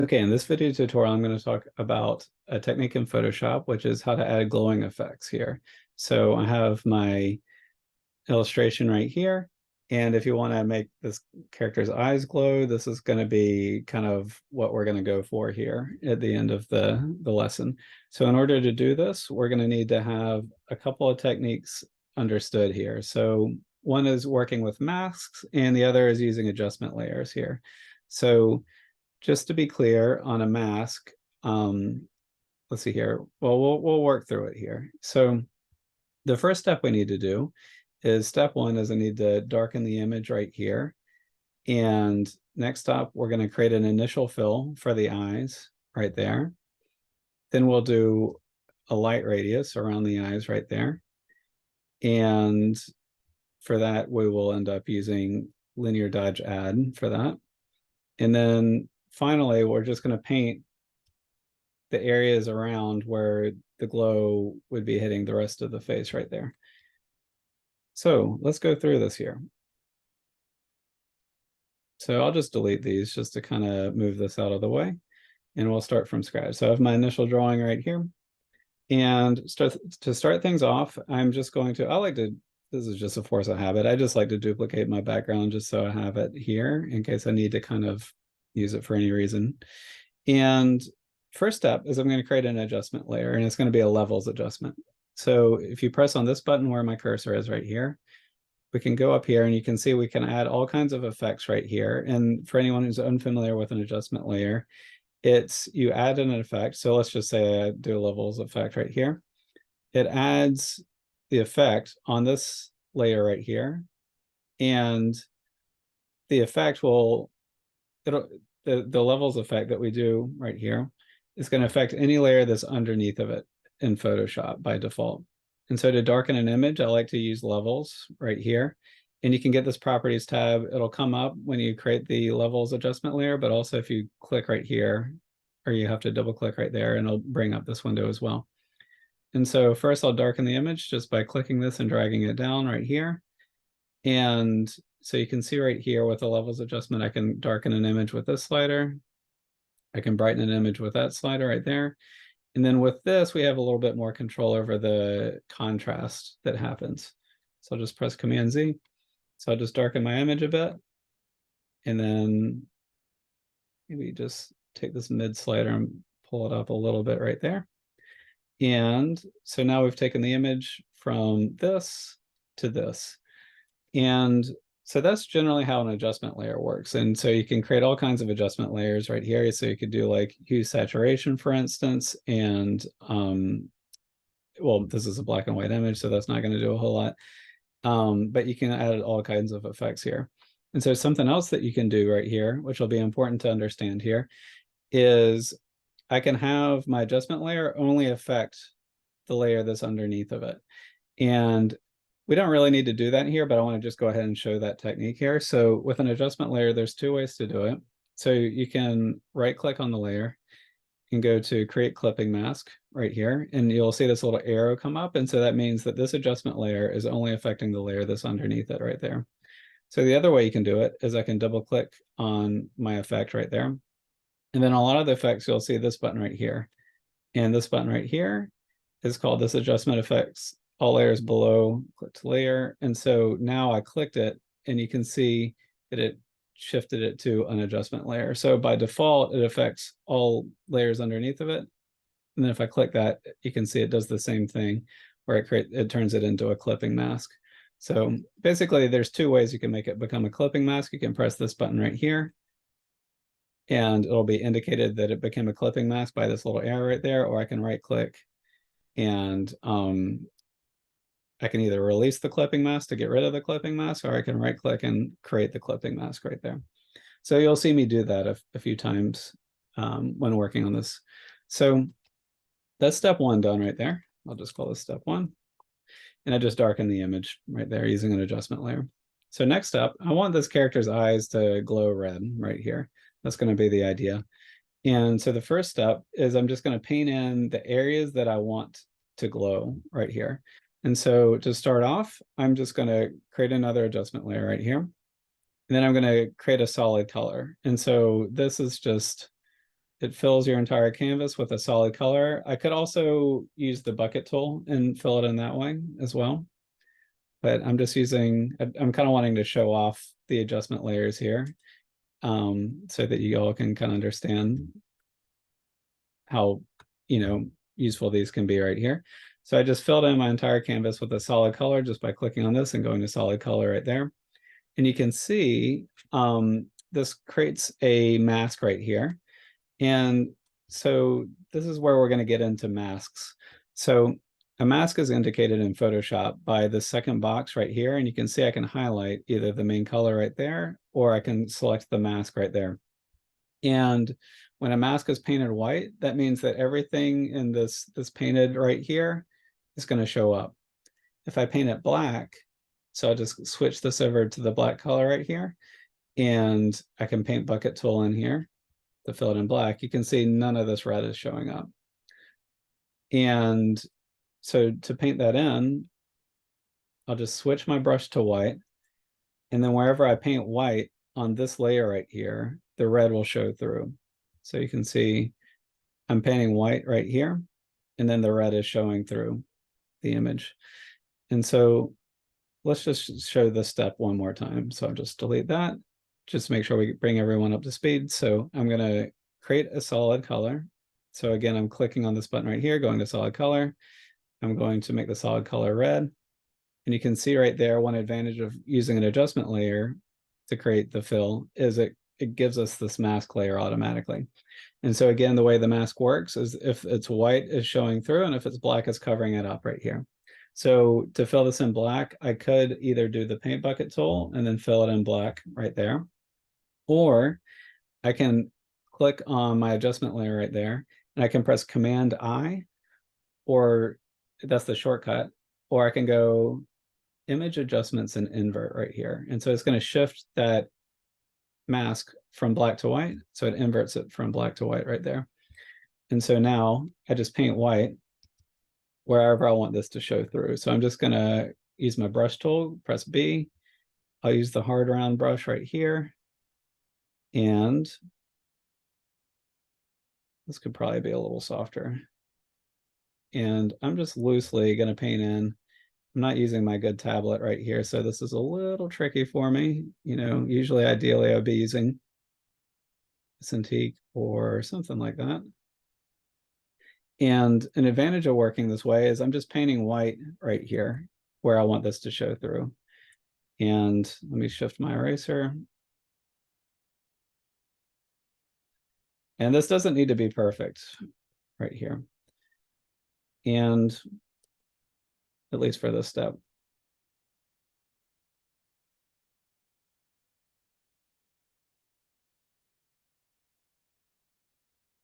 Okay, in this video tutorial, I'm going to talk about a technique in Photoshop, which is how to add glowing effects here. So I have my illustration right here. And if you want to make this character's eyes glow, this is going to be kind of what we're going to go for here at the end of the lesson. So in order to do this, we're going to need to have a couple of techniques understood here. So one is working with masks and the other is using adjustment layers here. So just to be clear on a mask, let's see here. Well, we'll work through it here. So the first step we need to do is step one is I need to darken the image right here. And next up, we're going to create an initial fill for the eyes right there. Then we'll do a light radius around the eyes right there. And for that, we will end up using linear dodge add for that. And then finally, we're just going to paint the areas around where the glow would be hitting the rest of the face right there. So let's go through this here. So I'll just delete these just to kind of move this out of the way, and we'll start from scratch. So I have my initial drawing right here. And to start things off, I'm just going to, this is just a force of habit. I just like to duplicate my background just so I have it here in case I need to kind of use it for any reason. And first step is I'm going to create an adjustment layer, and it's going to be a levels adjustment. So if you press on this button where my cursor is right here, we can go up here and you can see we can add all kinds of effects right here. And for anyone who's unfamiliar with an adjustment layer, it's you add an effect. So let's just say I do a levels effect right here. It adds the effect on this layer right here. And the effect will, the levels effect that we do right here is going to affect any layer that's underneath of it in Photoshop by default. And so to darken an image, I like to use levels right here. And you can get this properties tab. It'll come up when you create the levels adjustment layer, but also if you click right here, or you have to double click right there, and it'll bring up this window as well. And so first I'll darken the image just by clicking this and dragging it down right here. And so you can see right here with the levels adjustment, I can darken an image with this slider. I can brighten an image with that slider right there. And then with this, we have a little bit more control over the contrast that happens. So I'll just press Command Z. So I'll just darken my image a bit. And then maybe just take this mid slider and pull it up a little bit right there. And so now we've taken the image from this to this. And so that's generally how an adjustment layer works. And so you can create all kinds of adjustment layers right here. So you could do like hue saturation, for instance, and well, this is a black and white image, so that's not going to do a whole lot. But you can add all kinds of effects here. And so something else that you can do right here, which will be important to understand here, is I can have my adjustment layer only affect the layer that's underneath of it. And we don't really need to do that here, but I want to just go ahead and show that technique here. So with an adjustment layer, there's two ways to do it. So you can right click on the layer and go to create clipping mask right here, and you'll see this little arrow come up. And so that means that this adjustment layer is only affecting the layer that's underneath it right there. So the other way you can do it is I can double click on my effect right there. And then a lot of the effects, you'll see this button right here. And this button right here is called this adjustment effects, all layers below, click to layer. And so now I clicked it and you can see that it shifted it to an adjustment layer. So by default, it affects all layers underneath of it. And then if I click that, you can see it does the same thing where it turns it into a clipping mask. So basically there's two ways you can make it become a clipping mask. You can press this button right here and it'll be indicated that it became a clipping mask by this little arrow right there, or I can right click and I can either release the clipping mask to get rid of the clipping mask, or I can right click and create the clipping mask right there. So you'll see me do that a few times when working on this. So that's step one done right there. I'll just call this step one. And I just darken the image right there using an adjustment layer. So next up, I want this character's eyes to glow red right here. That's going to be the idea. And so the first step is I'm just going to paint in the areas that I want to glow right here. And so to start off, I'm just going to create another adjustment layer right here. And then I'm going to create a solid color. And so this is just it fills your entire canvas with a solid color. I could also use the bucket tool and fill it in that way as well. But I'm just using, I'm kind of wanting to show off the adjustment layers here, so that you all can kind of understand how, useful these can be right here. So I just filled in my entire canvas with a solid color just by clicking on this and going to solid color right there. And you can see this creates a mask right here. And so this is where we're going to get into masks. So a mask is indicated in Photoshop by the second box right here. And you can see I can highlight either the main color right there, or I can select the mask right there. And when a mask is painted white, that means that everything in this painted right here is going to show up. If I paint it black, so I'll just switch this over to the black color right here, and I can paint bucket tool in here to fill it in black. You can see none of this red is showing up. And so to paint that in, I'll just switch my brush to white. And then wherever I paint white on this layer right here, the red will show through. So you can see I'm painting white right here, and then the red is showing through the image. And so let's just show this step one more time. So I'll just delete that, just to make sure we bring everyone up to speed. So I'm going to create a solid color. So again, I'm clicking on this button right here, going to solid color. I'm going to make the solid color red. And you can see right there, one advantage of using an adjustment layer to create the fill is it gives us this mask layer automatically. And so again, the way the mask works is if it's white is showing through, and if it's black is covering it up right here. So to fill this in black, I could either do the paint bucket tool and then fill it in black right there, or I can click on my adjustment layer right there, and I can press Command I, or that's the shortcut, or I can go image adjustments and invert right here. And so it's going to shift that mask from black to white. So it inverts it from black to white right there. And so now I just paint white wherever I want this to show through. So I'm just going to use my brush tool, press B. I'll use the hard round brush right here. And this could probably be a little softer. And I'm just loosely going to paint in. I'm not using my good tablet right here, so this is a little tricky for me. Usually, ideally, I would be using Cintiq or something like that. And an advantage of working this way is I'm just painting white right here where I want this to show through. And let me shift my eraser. And this doesn't need to be perfect right here. And at least for this step.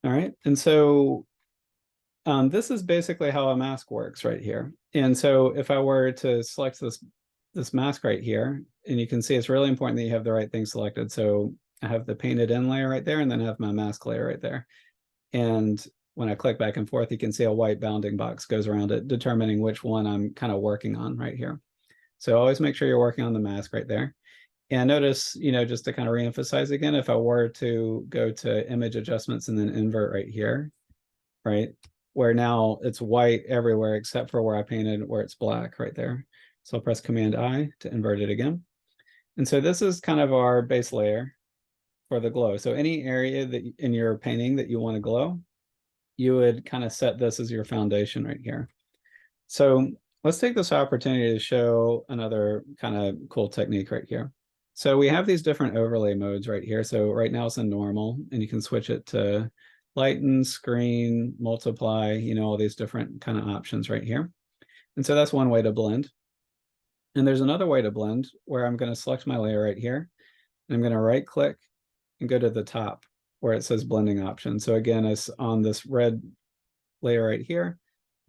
All right, and so this is basically how a mask works right here. And so if I were to select this mask right here, and you can see it's really important that you have the right thing selected. So I have the painted in layer right there, and then I have my mask layer right there. And when I click back and forth, you can see a white bounding box goes around it, determining which one I'm kind of working on right here. So always make sure you're working on the mask right there. And notice, just to kind of reemphasize again, if I were to go to image adjustments and then invert right here, right, where now it's white everywhere except for where I painted where it's black right there. So I'll press Command I to invert it again. And so this is kind of our base layer for the glow. So any area that in your painting that you want to glow, you would kind of set this as your foundation right here. So let's take this opportunity to show another kind of cool technique right here. So we have these different overlay modes right here. So right now it's in normal, and you can switch it to lighten, screen, multiply, all these different kind of options right here. And so that's one way to blend. And there's another way to blend where I'm going to select my layer right here. And I'm going to right click and go to the top where it says blending option. So again, it's on this red layer right here.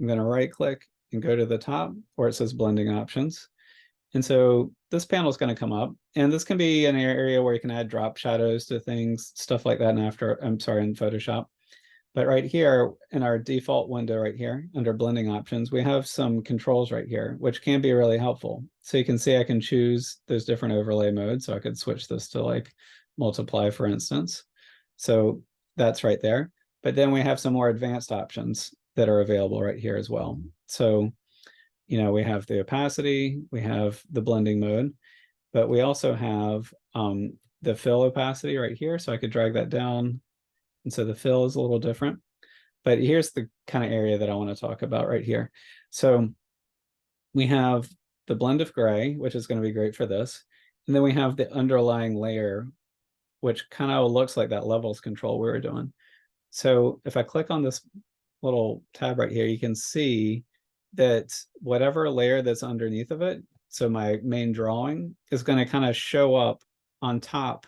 I'm going to right click and go to the top where it says blending options. And so this panel is going to come up, and this can be an area where you can add drop shadows to things, stuff like that in Photoshop. But right here in our default window right here under blending options, we have some controls right here, which can be really helpful. So you can see I can choose those different overlay modes. So I could switch this to like multiply, for instance. So that's right there. But then we have some more advanced options that are available right here as well. So, you know, we have the opacity, we have the blending mode, but we also have the fill opacity right here. So I could drag that down. And so the fill is a little different. But here's the kind of area that I want to talk about right here. So we have the blend of gray, which is going to be great for this. And then we have the underlying layer, which kind of looks like that levels control we were doing. So if I click on this little tab right here, you can see that whatever layer that's underneath of it, so my main drawing, is going to kind of show up on top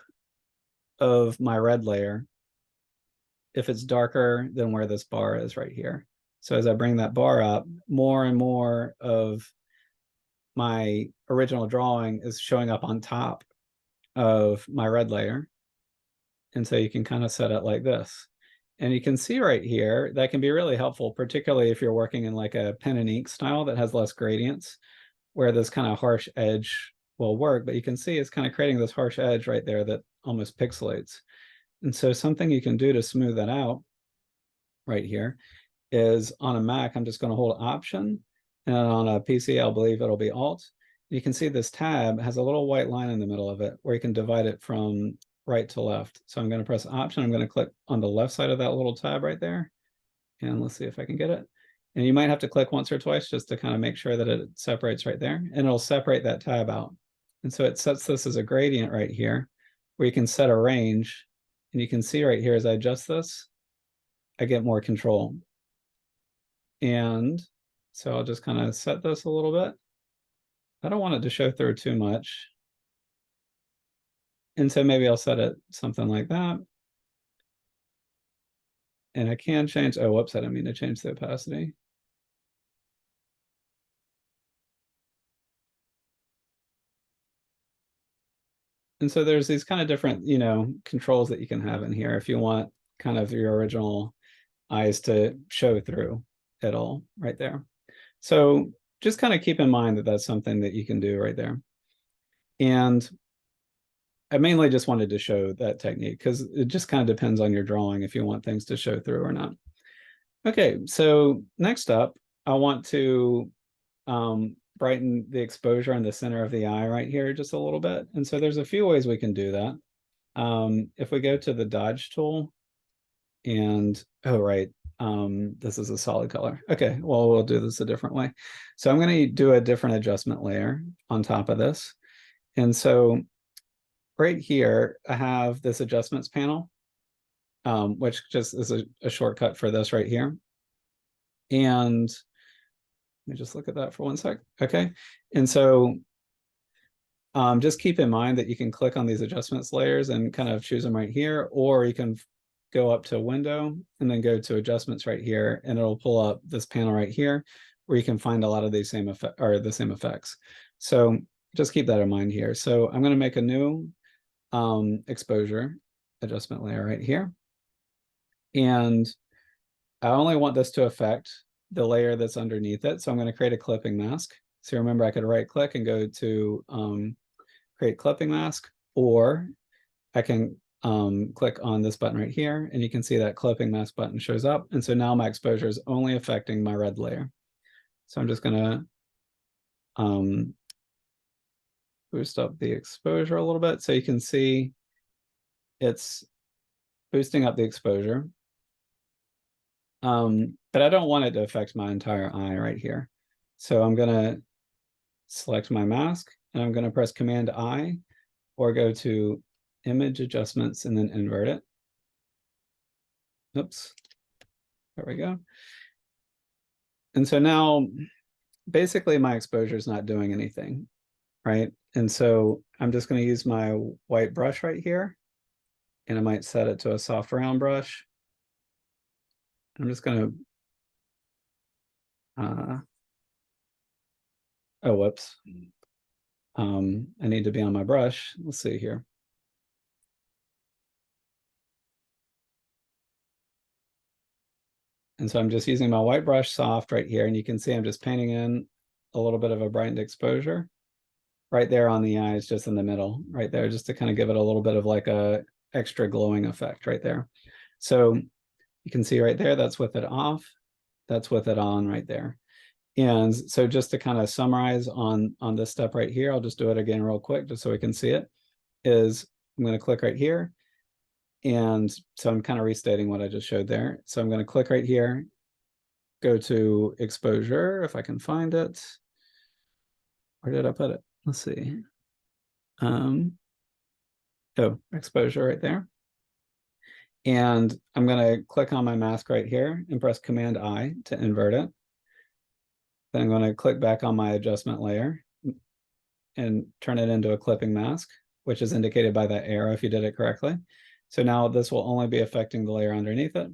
of my red layer if it's darker than where this bar is right here. So as I bring that bar up, more and more of my original drawing is showing up on top of my red layer. And so you can kind of set it like this. And you can see right here, that can be really helpful, particularly if you're working in like a pen and ink style that has less gradients, where this kind of harsh edge will work. But you can see it's kind of creating this harsh edge right there that almost pixelates. And so something you can do to smooth that out right here is on a Mac, I'm just going to hold Option, and on a PC, I'll believe it'll be Alt. You can see this tab has a little white line in the middle of it where you can divide it from right to left. So I'm going to press Option. I'm going to click on the left side of that little tab right there. And let's see if I can get it. And you might have to click once or twice just to kind of make sure that it separates right there. And it'll separate that tab out. And so it sets this as a gradient right here, where you can set a range. And you can see right here, as I adjust this, I get more control. And so I'll just kind of set this a little bit. I don't want it to show through too much. And so maybe I'll set it something like that. And I can change, oh, whoops, I didn't mean to change the opacity. And so there's these kind of different, you know, controls that you can have in here if you want kind of your original eyes to show through it all right there. So just kind of keep in mind that that's something that you can do right there. And I mainly just wanted to show that technique because it just kind of depends on your drawing if you want things to show through or not. Okay, so next up, I want to brighten the exposure in the center of the eye right here just a little bit. And so there's a few ways we can do that. If we go to the dodge tool and, oh, right, this is a solid color. Okay, well, we'll do this a different way. So I'm going to do a different adjustment layer on top of this. And so right here, I have this adjustments panel, which just is a shortcut for this right here. And let me just look at that for one sec. Okay. And so just keep in mind that you can click on these adjustments layers and kind of choose them right here, or you can go up to Window and then go to Adjustments right here, and it'll pull up this panel right here where you can find a lot of these same effects. So just keep that in mind here. So I'm going to make a new exposure adjustment layer right here. And I only want this to affect the layer that's underneath it. So I'm going to create a clipping mask. So remember, I could right click and go to create clipping mask, or I can click on this button right here, and you can see that clipping mask button shows up. And so now my exposure is only affecting my red layer. So I'm just going to boost up the exposure a little bit so you can see it's boosting up the exposure. But I don't want it to affect my entire eye right here. So I'm going to select my mask, and I'm going to press Command I, or go to Image Adjustments and then invert it. Oops, there we go. And so now basically my exposure is not doing anything, right? And so I'm just going to use my white brush right here, and I might set it to a soft round brush. I'm just going to, oh, whoops. I need to be on my brush. Let's see here. And so I'm just using my white brush soft right here, and you can see I'm just painting in a little bit of a brightened exposure right there on the eyes, just in the middle right there, just to kind of give it a little bit of like a extra glowing effect right there. So You can see right there, that's with it off. That's with it on right there. And so just to kind of summarize on this step right here, I'll just do it again real quick just so we can see it, is I'm going to click right here. And so I'm kind of restating what I just showed there. So I'm going to click right here, go to exposure, if I can find it. Where did I put it? Let's see. Oh, exposure right there. And I'm going to click on my mask right here and press Command I to invert it. Then I'm going to click back on my adjustment layer and turn it into a clipping mask, which is indicated by that arrow if you did it correctly. So now this will only be affecting the layer underneath it.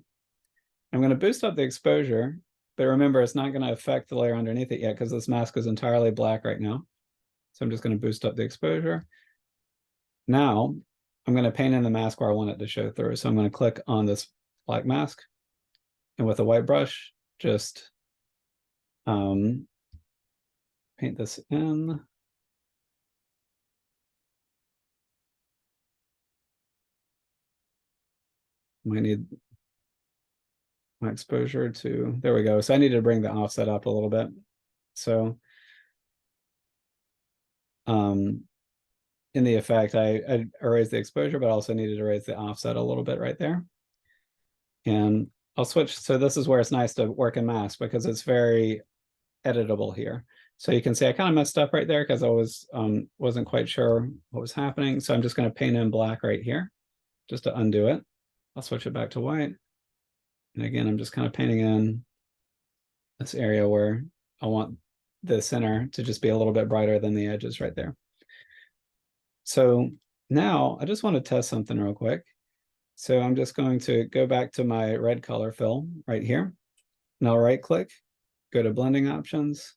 I'm going to boost up the exposure, but remember, it's not going to affect the layer underneath it yet because this mask is entirely black right now. So I'm just going to boost up the exposure. Now I'm going to paint in the mask where I want it to show through. So I'm going to click on this black mask, and with a white brush, just paint this in. Might need my exposure to, there we go. So I need to bring the offset up a little bit. So in the effect, I raised the exposure, but also needed to raise the offset a little bit right there. And I'll switch. So this is where it's nice to work in mask because it's very editable here. So you can see I kind of messed up right there because I wasn't quite sure what was happening. So I'm just going to paint in black right here just to undo it. I'll switch it back to white. And again, I'm just kind of painting in this area where I want the center to just be a little bit brighter than the edges right there. So now I just want to test something real quick. So I'm just going to go back to my red color fill right here. And I'll right click, go to blending options.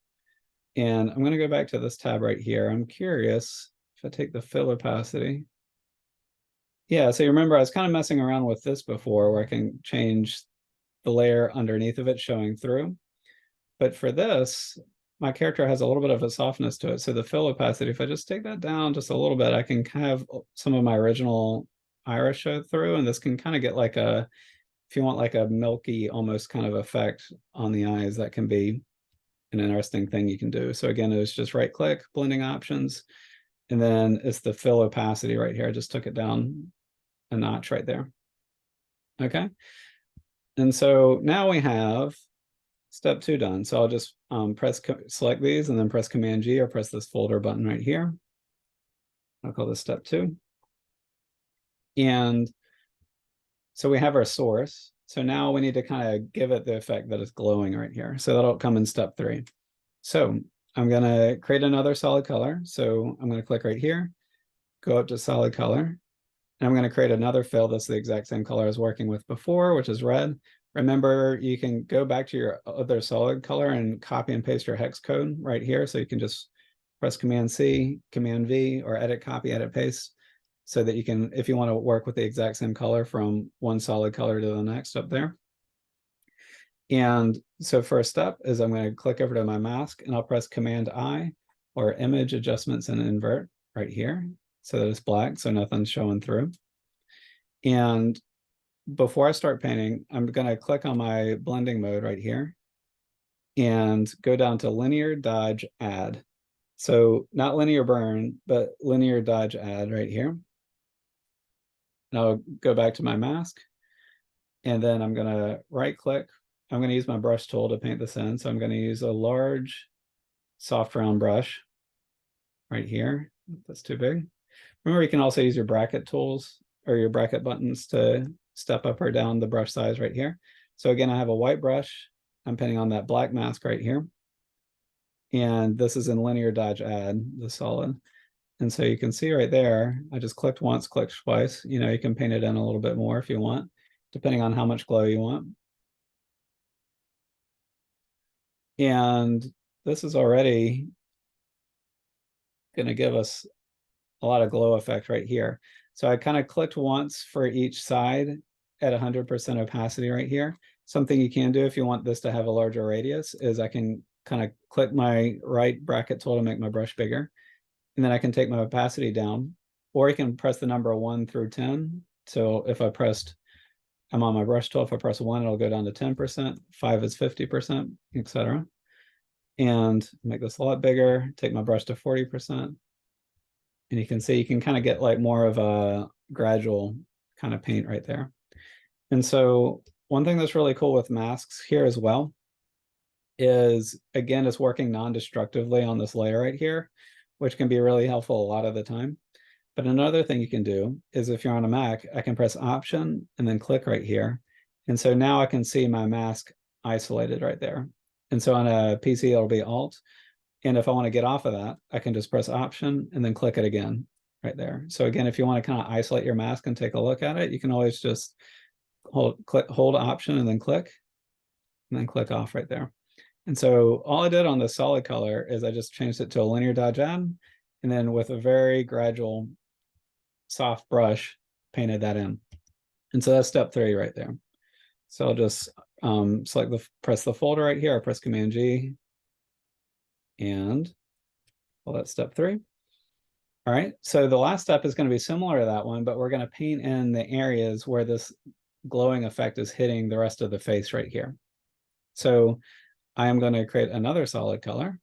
And I'm going to go back to this tab right here. I'm curious if I take the fill opacity. Yeah, so you remember I was kind of messing around with this before where I can change the layer underneath of it showing through. But for this, my character has a little bit of a softness to it. So the fill opacity, if I just take that down just a little bit, I can have some of my original iris show through. And this can kind of get like a, if you want like a milky almost kind of effect on the eyes, that can be an interesting thing you can do. So again, it was just right click, blending options, and then it's the fill opacity right here. I just took it down a notch right there. Okay. And so now we have step 2 done. So I'll just select these and then press Command G or press this folder button right here. I'll call this step 2. And so we have our source. So now we need to kind of give it the effect that it's glowing right here. So that'll come in step 3. So I'm going to create another solid color. So I'm going to click right here, go up to solid color, and I'm going to create another fill that's the exact same color I was working with before, which is red. Remember, you can go back to your other solid color and copy and paste your hex code right here. So you can just press Command C, Command V, or edit, copy, edit, paste, so that you can, if you want to work with the exact same color from one solid color to the next up there. And so first step is I'm going to click over to my mask and I'll press Command I or image adjustments and invert right here so that it's black, so nothing's showing through. And before I start painting, I'm going to click on my blending mode right here and go down to linear dodge add. So not linear burn, but linear dodge add right here. And I'll go back to my mask. And then I'm going to right click. I'm going to use my brush tool to paint this in. So I'm going to use a large soft round brush right here. That's too big. Remember, you can also use your bracket tools or your bracket buttons to step up or down the brush size right here. So again, I have a white brush. I'm painting on that black mask right here. And this is in linear dodge add, the solid. And so you can see right there, I just clicked once, clicked twice. You know, you can paint it in a little bit more if you want, depending on how much glow you want. And this is already going to give us a lot of glow effect right here. So I kind of clicked once for each side at 100% opacity right here. Something you can do if you want this to have a larger radius is I can kind of click my right bracket tool to make my brush bigger. And then I can take my opacity down, or you can press the number 1 through 10. So if I pressed I'm on my brush tool. If I press 1, it'll go down to 10%, 5 is 50%, etc. And make this a lot bigger, take my brush to 40%. And you can see you can kind of get like more of a gradual kind of paint right there. And so one thing that's really cool with masks here as well is, again, it's working non-destructively on this layer right here, which can be really helpful a lot of the time. But another thing you can do is, if you're on a Mac, I can press Option and then click right here. And so now I can see my mask isolated right there. And so on a PC, it'll be Alt. And if I want to get off of that, I can just press Option and then click it again right there. So again, if you want to kind of isolate your mask and take a look at it, you can always just hold Option and then click off right there. And so all I did on the solid color is I just changed it to a linear dodge add, and then with a very gradual soft brush painted that in. And so that's step 3 right there. So I'll just press the folder right here, I press Command G, and well, that's step 3. All right, so the last step is going to be similar to that one, but we're going to paint in the areas where this glowing effect is hitting the rest of the face right here. So I am going to create another solid color.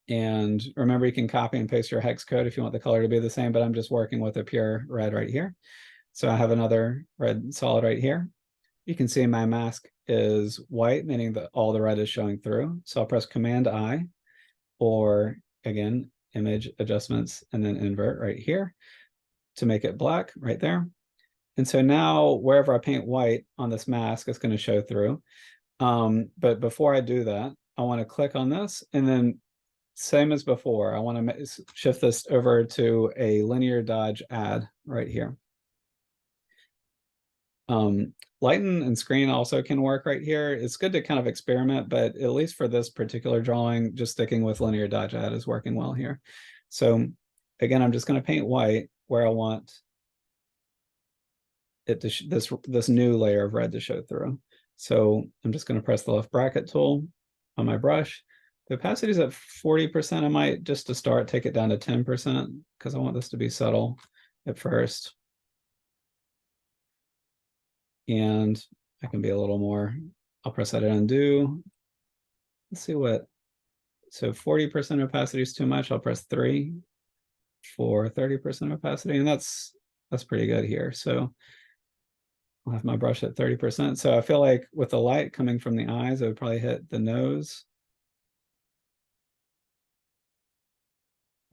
And remember, you can copy and paste your hex code if you want the color to be the same, but I'm just working with a pure red right here. So I have another red solid right here. You can see my mask is white, meaning that all the red is showing through. So I'll press Command I, or again, Image Adjustments, and then Invert right here to make it black right there. And so now wherever I paint white on this mask, it's going to show through. But before I do that, I want to click on this, and then same as before, I want to shift this over to a linear dodge add right here. Lighten and screen also can work right here. It's good to kind of experiment, but at least for this particular drawing, just sticking with linear dodge add is working well here. So again, I'm just going to paint white where I want it to this new layer of red to show through. So I'm just going to press the left bracket tool on my brush. The opacity is at 40%. I might, just to start, take it down to 10% because I want this to be subtle at first. And I can be a little more, I'll press that and undo. Let's see what, so 40% opacity is too much. I'll press 3 for 30% opacity, and that's pretty good here. So I'll have my brush at 30%. So I feel like with the light coming from the eyes, it would probably hit the nose.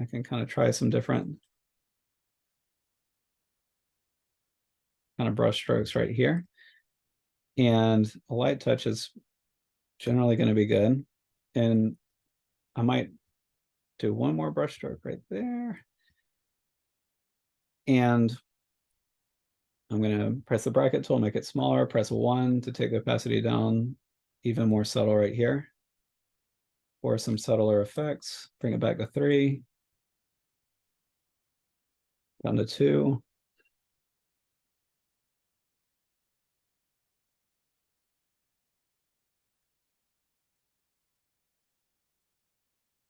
I can kind of try some different kind of brush strokes right here. And a light touch is generally going to be good. And I might do one more brush stroke right there. And I'm going to press the bracket tool, make it smaller, press 1 to take the opacity down even more subtle right here. For some subtler effects, bring it back to 3, down to 2.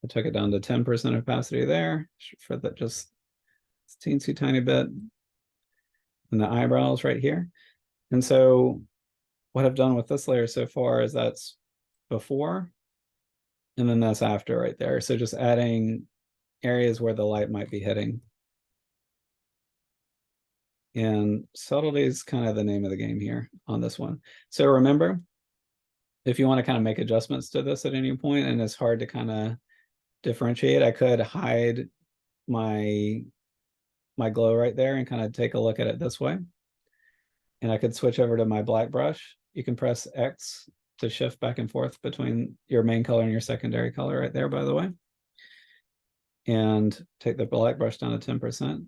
I took it down to 10% opacity there for that, just teensy tiny bit. And the eyebrows right here. And so what I've done with this layer so far is that's before, and then that's after right there. So just adding areas where the light might be hitting. And subtlety is kind of the name of the game here on this one. So remember, if you want to kind of make adjustments to this at any point and it's hard to kind of differentiate, I could hide my glow right there and kind of take a look at it this way. And I could switch over to my black brush. You can press X to shift back and forth between your main color and your secondary color right there, by the way. And take the black brush down to 10%.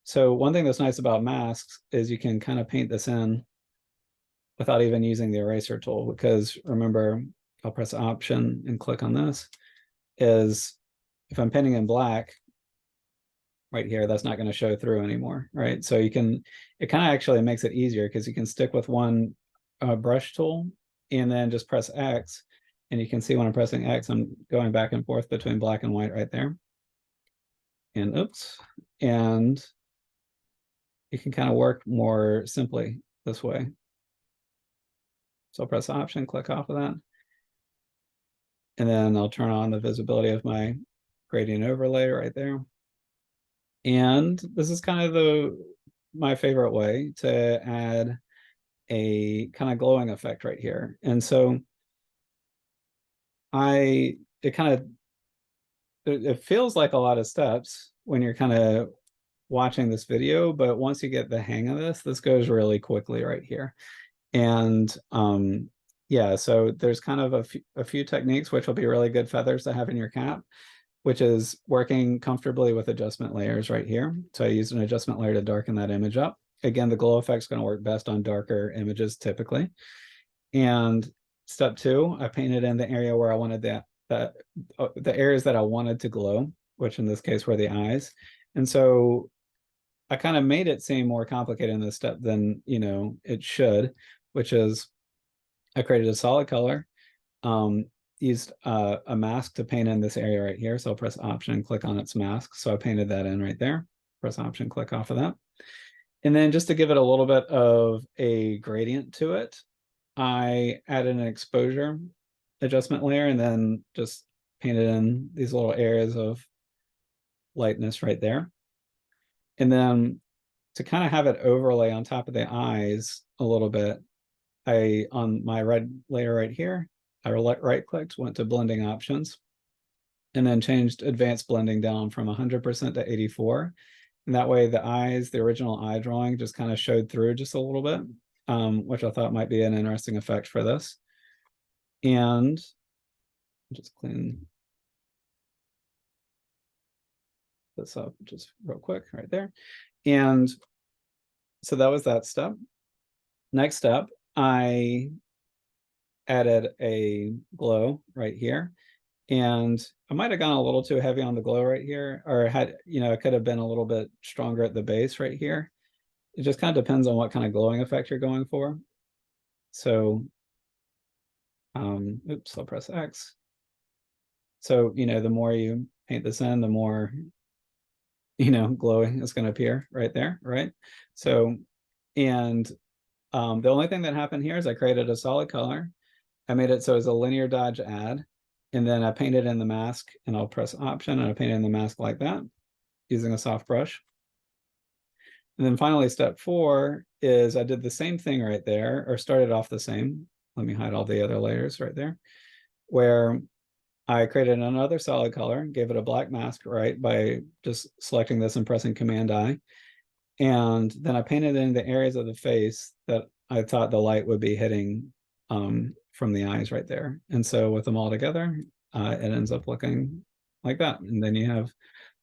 So one thing that's nice about masks is you can kind of paint this in without even using the eraser tool, because remember, I'll press Option and click on this, is if I'm painting in black right here, that's not going to show through anymore, right? So you can, it kind of actually makes it easier because you can stick with one brush tool and then just press X, and you can see when I'm pressing X, I'm going back and forth between black and white right there. And oops, and you can kind of work more simply this way. So I'll press Option, click off of that. And then I'll turn on the visibility of my gradient overlay right there. And this is kind of my favorite way to add a kind of glowing effect right here. And so it feels like a lot of steps when you're kind of watching this video, but once you get the hang of this goes really quickly right here. And yeah, so there's kind of a few techniques which will be really good feathers to have in your cap, which is working comfortably with adjustment layers right here. So I used an adjustment layer to darken that image up. Again, the glow effect is going to work best on darker images typically. And step 2, I painted in the area where I wanted the areas that I wanted to glow, which in this case were the eyes. And so I kind of made it seem more complicated in this step than, it should, which is I created a solid color, used a mask to paint in this area right here. So I'll press Option and click on its mask. So I painted that in right there. Press Option, click off of that. And then just to give it a little bit of a gradient to it, I added an exposure adjustment layer and then just painted in these little areas of lightness right there. And then to kind of have it overlay on top of the eyes a little bit, on my red layer right here, I right clicked, went to blending options, and then changed advanced blending down from 100% to 84. And that way the eyes, the original eye drawing just kind of showed through just a little bit, which I thought might be an interesting effect for this. And just clean this up just real quick right there. And so that was that step. Next step, I added a glow right here. And I might have gone a little too heavy on the glow right here, or it could have been a little bit stronger at the base right here. It just kind of depends on what kind of glowing effect you're going for. So, oops, I'll press X. So, the more you paint this in, the more, glowing is going to appear right there, right? So, and the only thing that happened here is I created a solid color. I made it so it's a linear dodge add. And then I painted in the mask, and I'll press Option and I painted in the mask like that using a soft brush. And then finally, step 4 is I did the same thing right there, or started off the same. Let me hide all the other layers right there, where I created another solid color, gave it a black mask, right, by just selecting this and pressing Command I. And then I painted in the areas of the face that I thought the light would be hitting from the eyes right there. And so with them all together, it ends up looking like that. And then you have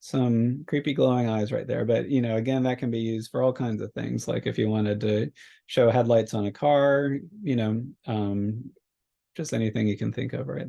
some creepy glowing eyes right there. But, again, that can be used for all kinds of things. Like if you wanted to show headlights on a car, just anything you can think of right